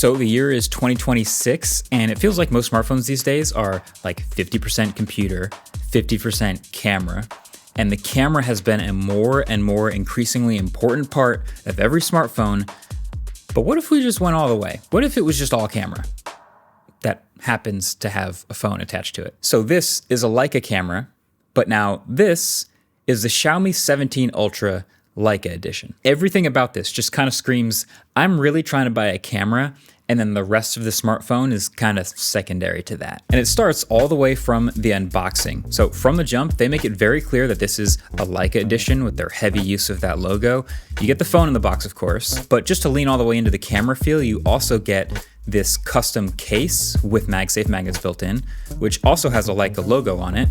So the year is 2026, and it feels like most smartphones these days are like 50% computer, 50% camera. And the camera has been a more and more increasingly important part of every smartphone. But what if we just went all the way? What if it was just all camera that happens to have a phone attached to it? So this is a Leica camera, but now this is the Xiaomi 17 Ultra Leica edition. Everything about this just kind of screams, I'm really trying to buy a camera, and then the rest of the smartphone is kind of secondary to that. And it starts all the way from the unboxing. So from the jump, they make it very clear that this is a Leica edition with their heavy use of that logo. You get the phone in the box, of course, but just to lean all the way into the camera feel, you also get this custom case with MagSafe magnets built in, which also has a Leica logo on it.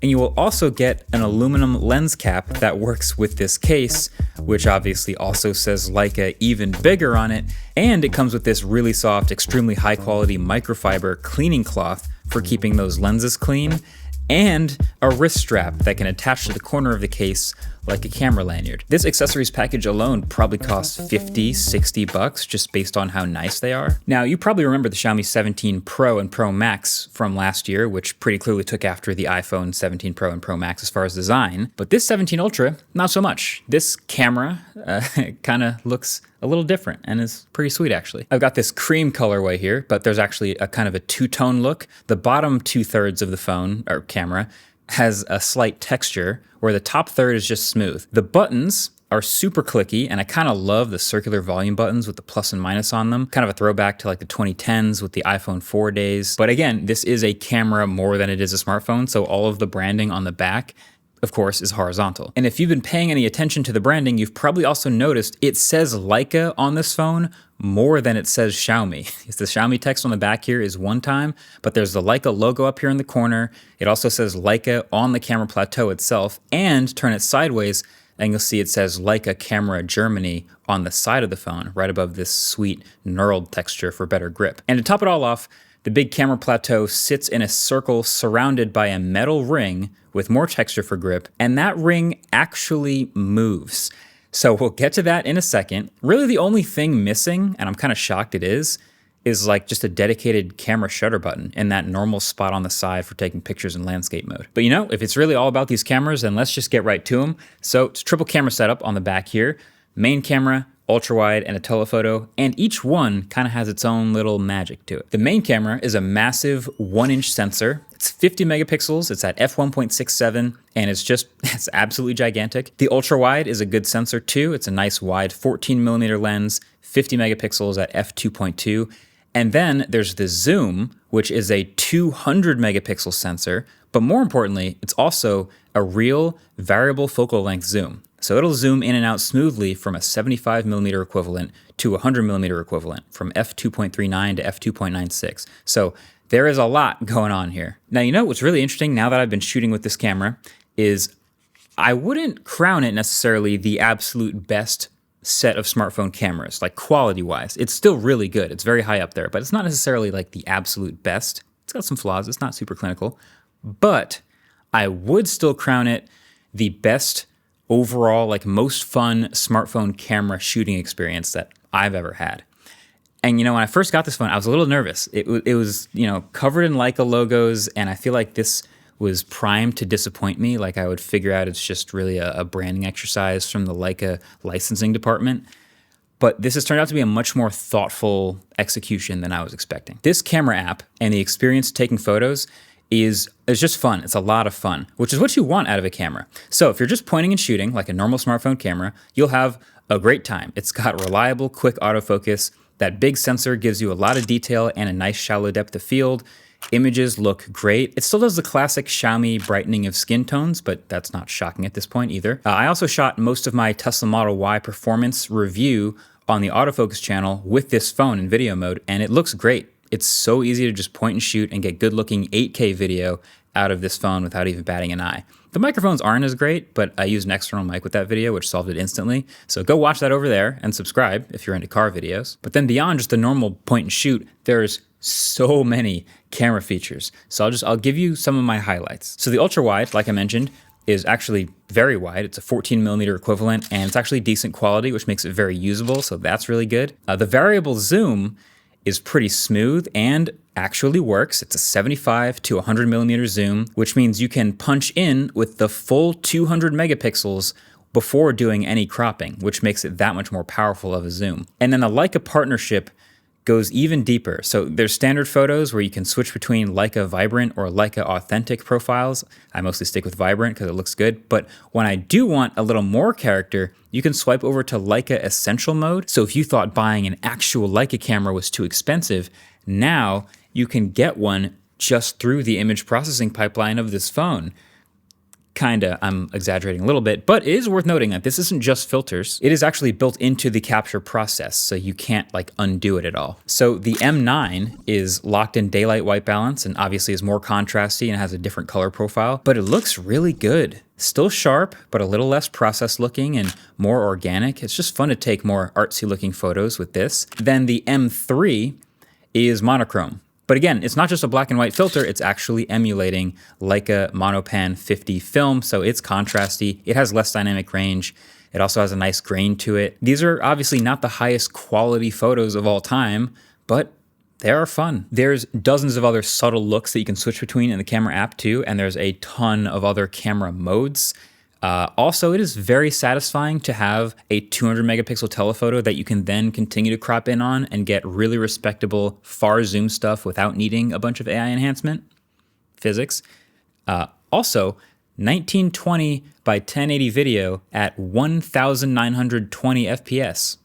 And you will also get an aluminum lens cap that works with this case, which obviously also says Leica even bigger on it. And it comes with this really soft, extremely high quality microfiber cleaning cloth for keeping those lenses clean, and a wrist strap that can attach to the corner of the case like a camera lanyard. This accessories package alone probably costs $50-$60 just based on how nice they are. Now, you probably remember the Xiaomi 17 Pro and Pro Max from last year, which pretty clearly took after the iPhone 17 Pro and Pro Max as far as design. But this 17 Ultra, not so much. This camera kind of looks a little different and is pretty sweet, actually. I've got this cream colorway here, but there's actually a kind of a two-tone look. The bottom 2/3 of the phone or camera has a slight texture where the top third is just smooth. The buttons are super clicky, and I kind of love the circular volume buttons with the plus and minus on them. Kind of a throwback to like the 2010s with the iPhone 4 days. But again, this is a camera more than it is a smartphone, so all of the branding on the back, of course, is horizontal. And if you've been paying any attention to the branding, you've probably also noticed it says Leica on this phone more than it says Xiaomi. The Xiaomi text on the back here is one time, but there's the Leica logo up here in the corner. It also says Leica on the camera plateau itself, and turn it sideways and you'll see it says Leica Camera Germany on the side of the phone, right above this sweet knurled texture for better grip. And to top it all off, the big camera plateau sits in a circle surrounded by a metal ring with more texture for grip, and that ring actually moves. So we'll get to that in a second. Really the only thing missing, and I'm kind of shocked it is like just a dedicated camera shutter button in that normal spot on the side for taking pictures in landscape mode. But you know, if it's really all about these cameras, then let's just get right to them. So it's a triple camera setup on the back here, main camera, ultra wide, and a telephoto, and each one kind of has its own little magic to it. The main camera is a massive 1-inch sensor. It's 50 megapixels, it's at f1.67, and it's absolutely gigantic. The ultra wide is a good sensor too. It's a nice wide 14 millimeter lens, 50 megapixels at f2.2. And then there's the zoom, which is a 200 megapixel sensor, but more importantly, it's also a real variable focal length zoom. So it'll zoom in and out smoothly from a 75 millimeter equivalent to 100 millimeter equivalent, from f2.39 to f2.96. So there is a lot going on here. Now, you know what's really interesting now that I've been shooting with this camera is I wouldn't crown it necessarily the absolute best set of smartphone cameras, like quality-wise. It's still really good. It's very high up there, but it's not necessarily like the absolute best. It's got some flaws. It's not super clinical, but I would still crown it the best overall, like most fun smartphone camera shooting experience that I've ever had. And you know, when I first got this phone, I was a little nervous. It was, you know, covered in Leica logos, and I feel like this was primed to disappoint me. Like I would figure out it's just really a branding exercise from the Leica licensing department. But this has turned out to be a much more thoughtful execution than I was expecting. This camera app and the experience taking photos is just fun. It's a lot of fun, which is what you want out of a camera. So if you're just pointing and shooting like a normal smartphone camera, you'll have a great time. It's got reliable, quick autofocus. That big sensor gives you a lot of detail and a nice shallow depth of field. Images look great. It still does the classic Xiaomi brightening of skin tones, but that's not shocking at this point either. I also shot most of my Tesla Model Y performance review on the autofocus channel with this phone in video mode, and it looks great. It's so easy to just point and shoot and get good looking 8K video out of this phone without even batting an eye. The microphones aren't as great, but I used an external mic with that video, which solved it instantly. So go watch that over there and subscribe if you're into car videos. But then beyond just the normal point and shoot, there's so many camera features. So I'll give you some of my highlights. So the ultra wide, like I mentioned, is actually very wide. It's a 14 millimeter equivalent, and it's actually decent quality, which makes it very usable. So that's really good. The variable zoom is pretty smooth and actually works. It's a 75 to 100 millimeter zoom, which means you can punch in with the full 200 megapixels before doing any cropping, which makes it that much more powerful of a zoom. And then the Leica partnership goes even deeper. So there's standard photos where you can switch between Leica Vibrant or Leica Authentic profiles. I mostly stick with Vibrant because it looks good. But when I do want a little more character, you can swipe over to Leica Essential mode. So if you thought buying an actual Leica camera was too expensive, now you can get one just through the image processing pipeline of this phone. Kinda, I'm exaggerating a little bit, but it is worth noting that this isn't just filters. It is actually built into the capture process, so you can't like undo it at all. So the M9 is locked in daylight white balance and obviously is more contrasty and has a different color profile, but it looks really good. Still sharp, but a little less processed looking and more organic. It's just fun to take more artsy looking photos with this. Then the M3 is monochrome. But again, it's not just a black and white filter, it's actually emulating Leica Monopan 50 film, so it's contrasty, it has less dynamic range, it also has a nice grain to it. These are obviously not the highest quality photos of all time, but they are fun. There's dozens of other subtle looks that you can switch between in the camera app too, and there's a ton of other camera modes. Also, it is very satisfying to have a 200 megapixel telephoto that you can then continue to crop in on and get really respectable far zoom stuff without needing a bunch of AI enhancement. Physics. Also, 1920 by 1080 video at 1920 FPS.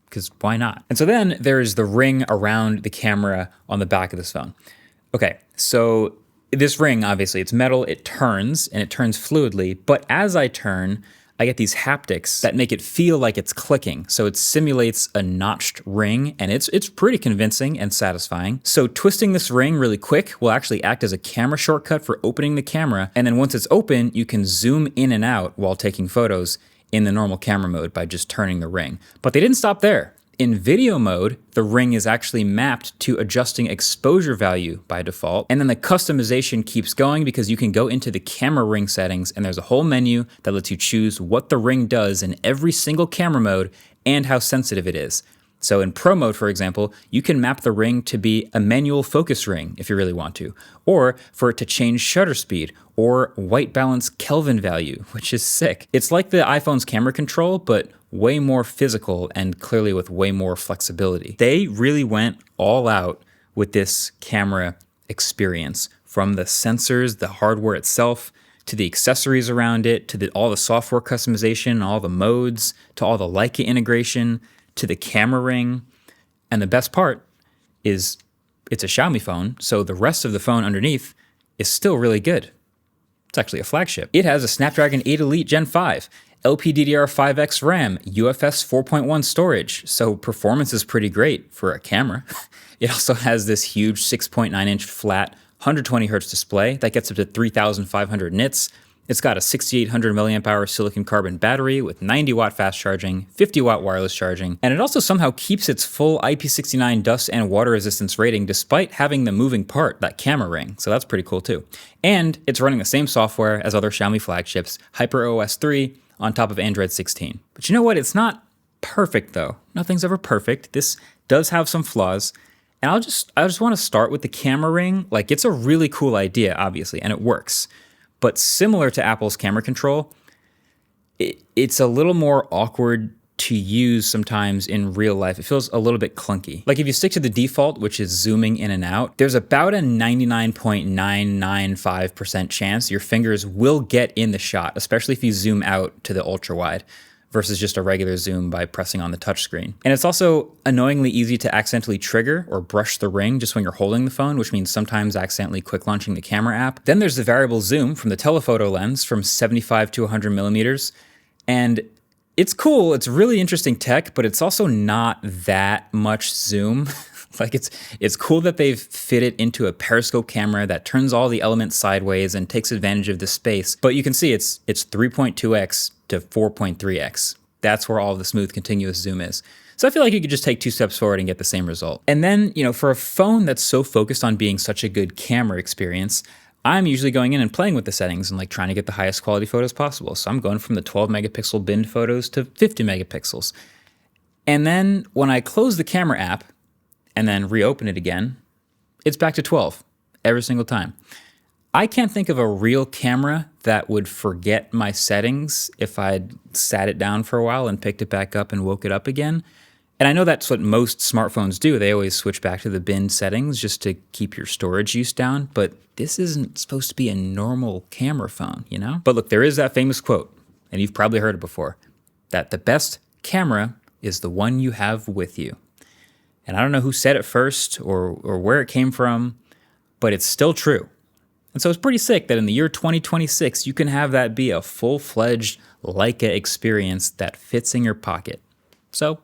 Because why not? And so then there's the ring around the camera on the back of this phone. Okay, so this ring, obviously, it's metal, it turns, and it turns fluidly, but as I turn, I get these haptics that make it feel like it's clicking. So it simulates a notched ring, and it's pretty convincing and satisfying. So twisting this ring really quick will actually act as a camera shortcut for opening the camera, and then once it's open, you can zoom in and out while taking photos in the normal camera mode by just turning the ring. But they didn't stop there. In video mode, the ring is actually mapped to adjusting exposure value by default. And then the customization keeps going because you can go into the camera ring settings and there's a whole menu that lets you choose what the ring does in every single camera mode and how sensitive it is. So in Pro mode, for example, you can map the ring to be a manual focus ring if you really want to, or for it to change shutter speed or white balance Kelvin value, which is sick. It's like the iPhone's camera control, but way more physical and clearly with way more flexibility. They really went all out with this camera experience, from the sensors, the hardware itself, to the accessories around it, to all the software customization, all the modes, to all the Leica integration, to the camera ring. And the best part is it's a Xiaomi phone, so the rest of the phone underneath is still really good. It's actually a flagship. It has a Snapdragon 8 Elite Gen 5, LPDDR5X RAM, UFS 4.1 storage, so performance is pretty great for a camera. It also has this huge 6.9-inch flat 120 Hz display that gets up to 3,500 nits. It's got a 6,800 milliamp hour silicon carbon battery with 90 watt fast charging, 50 watt wireless charging, and it also somehow keeps its full IP69 dust and water resistance rating despite having the moving part, that camera ring, so that's pretty cool too. And it's running the same software as other Xiaomi flagships, HyperOS 3, on top of Android 16. But you know what? It's not perfect though. Nothing's ever perfect. This does have some flaws. And I just want to start with the camera ring. Like, it's a really cool idea, obviously, and it works. But similar to Apple's camera control, it's a little more awkward to use sometimes in real life. It feels a little bit clunky. Like if you stick to the default, which is zooming in and out, there's about a 99.995% chance your fingers will get in the shot, especially if you zoom out to the ultra wide versus just a regular zoom by pressing on the touchscreen. And it's also annoyingly easy to accidentally trigger or brush the ring just when you're holding the phone, which means sometimes accidentally quick launching the camera app. Then there's the variable zoom from the telephoto lens from 75 to 100 millimeters. And it's cool, it's really interesting tech, but it's also not that much zoom. Like it's cool that they've fit it into a periscope camera that turns all the elements sideways and takes advantage of the space. But you can see it's 3.2x to 4.3x. That's where all the smooth continuous zoom is. So I feel like you could just take 2 steps forward and get the same result. And then, for a phone that's so focused on being such a good camera experience, I'm usually going in and playing with the settings and trying to get the highest quality photos possible. So I'm going from the 12 megapixel bin photos to 50 megapixels. And then when I close the camera app and then reopen it again, it's back to 12 every single time. I can't think of a real camera that would forget my settings if I'd sat it down for a while and picked it back up and woke it up again. And I know that's what most smartphones do. They always switch back to the bin settings just to keep your storage use down. But this isn't supposed to be a normal camera phone, you know? But look, there is that famous quote, and you've probably heard it before, that the best camera is the one you have with you. And I don't know who said it first or where it came from, but it's still true. And so it's pretty sick that in the year 2026, you can have that be a full-fledged Leica experience that fits in your pocket. So,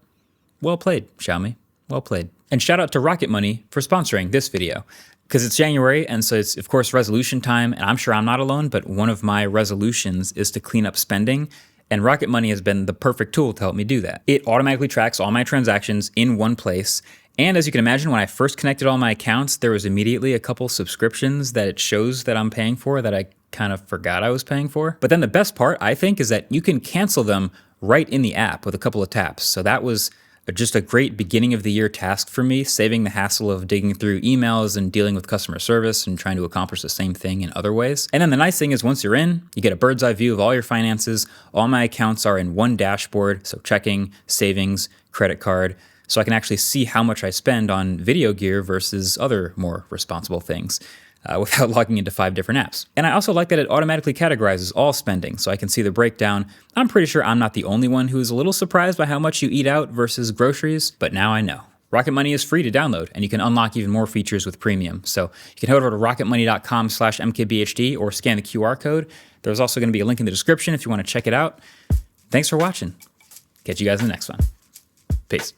well played, Xiaomi. Well played. And shout out to Rocket Money for sponsoring this video. Because it's January, and so it's, of course, resolution time, and I'm sure I'm not alone, but one of my resolutions is to clean up spending, and Rocket Money has been the perfect tool to help me do that. It automatically tracks all my transactions in one place, and as you can imagine, when I first connected all my accounts, there was immediately a couple subscriptions that it shows that I'm paying for that I kind of forgot I was paying for. But then the best part, I think, is that you can cancel them right in the app with a couple of taps. So that was just a great beginning of the year task for me, saving the hassle of digging through emails and dealing with customer service and trying to accomplish the same thing in other ways. And then the nice thing is once you're in, you get a bird's eye view of all your finances. All my accounts are in one dashboard, so checking, savings, credit card, so I can actually see how much I spend on video gear versus other more responsible things without logging into 5 different apps. And I also like that it automatically categorizes all spending, so I can see the breakdown. I'm pretty sure I'm not the only one who is a little surprised by how much you eat out versus groceries, but now I know. Rocket Money is free to download, and you can unlock even more features with premium. So you can head over to rocketmoney.com/mkbhd or scan the QR code. There's also going to be a link in the description if you want to check it out. Thanks for watching. Catch you guys in the next one. Peace.